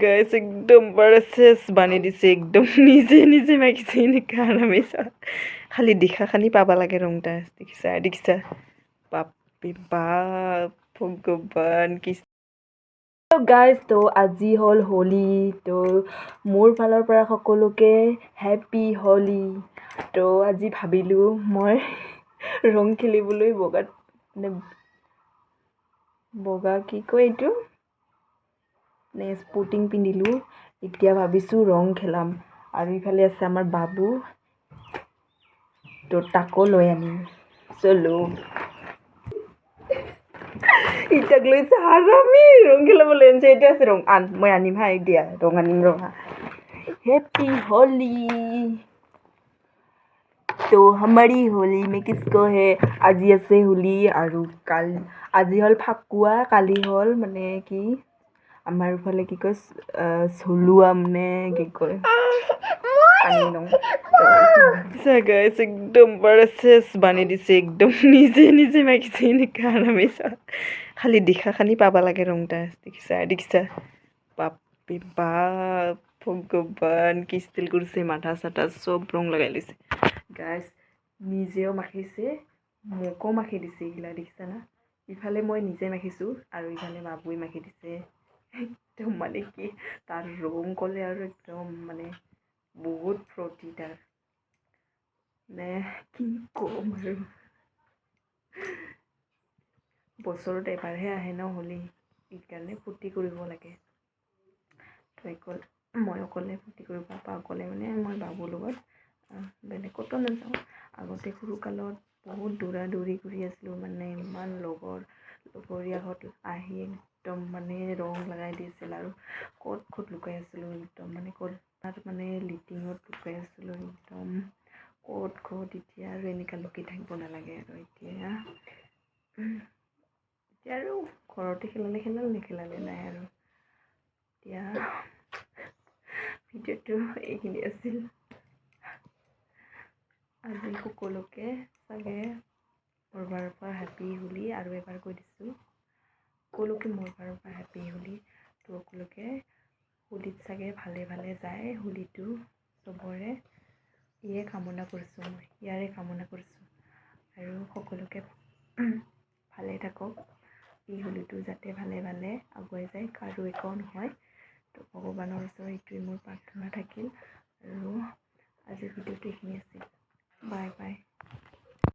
guys একদম বড় শেষ বানিয়ে দিছে একদম নিজে নিজে মাখিছে এনেকা আরামেছা খালি দেখা খানি পাবা লাগে রংটা দেখিছা বাপরে বাপ ভগৱান কি গাইজ তো আজি হ'ল হোলী তো মোৰ ফালৰ পৰা সকলোকে হেপী হোলী তো আজি ভাবিলোঁ মই ৰং খেলিবলৈ বগা কি কয় এইটো স্পৰ্টিং পিন্ধিলোঁ এতিয়া ভাবিছোঁ ৰং খেলাম আৰু ইফালে আছে আমাৰ বাবু তো তাকো লৈ আনিম চলো ইটাক লৈছে হাৰামি ৰং খেলাবলৈ আনিছে এতিয়া আছে ৰং মই আনিম হা এতিয়া ৰং আনিম ৰহা हैप्पी होली तो हमारी होली में किसको है আজি আছে হোলী আৰু কাল আজি হ'ল ফাকুৱা কালি হ'ল মানে কি আমাৰ ফালে কি কয় চলুৱা মানে কি কয় গাইস একদম বড় শেষ বানিয়ে দিছে একদম নিজে নিজে মাখিছে এনেকা আরামেছা খালি দেখা খানি পাবা লাগে রংটা দেখিছা বাপরে বাপ ভগৱান কি ষ্টিল কৰিছে মাথা চাথা চব ৰং লগাই লৈছে গাইস নিজেও মাখিছে মোকো মাখি দিছে এইগিলা দেখিছা না ইফালে মই নিজে মাখিছোঁ আৰু ইফালে বাবুই মাখি দিছে একদম মানে কি তাৰ ৰং ক'লে আৰু একদম মানে বহুত ফূৰ্তি তাৰ নে কি ক'ম আৰু বছৰত এবাৰহে আহে ন হোলী সেইকাৰণে ফূৰ্তি কৰিব লাগে মই অকলে ফূৰ্তি কৰিব পাপা অকলে মানে মই বাবুৰ লগত বেলেগ ক'তো নাযাওঁ আগতে সৰুকালত বহুত দৌৰা দৌৰি কৰি আছিলোঁ মানে ইমান লগৰীয়াহঁত আহি একদম মানে ৰং লগাই দিছিল আৰু ক'ত লুকাই আছিলোঁ একদম মানে ক'ত মানে লিটিঙত লুকাই আছিলোঁ একদম ক'ত এতিয়া আৰু এনেকুৱা লুকি থাকিব নালাগে আৰু এতিয়া আৰু ঘৰতে খেলালে নেখেলালে নাই আৰু এতিয়া ভিডিঅ'টো এইখিনি আছিল আজি সকলোকে চাগে মোৰ ফালৰ পৰা হেপী হোলী আৰু এবাৰ কৈ দিছোঁ সকলোকে মোৰ ফালৰ পৰা হেপী হোলী তো সকলোকে হোলীত চাগে ভালে যায় হোলীটো চবৰে ইয়াৰে কামনা কৰিছোঁ আৰু সকলোকে ভালে থাকক এই হোলীটো যাতে ভালে আগুৱাই যায় কাৰো একো নহয় তো ভগৱানৰ ওচৰত এইটোৱে মোৰ প্ৰাৰ্থনা থাকিল আৰু আজিৰ ভিডিঅ'টো এইখিনি আছিল বাই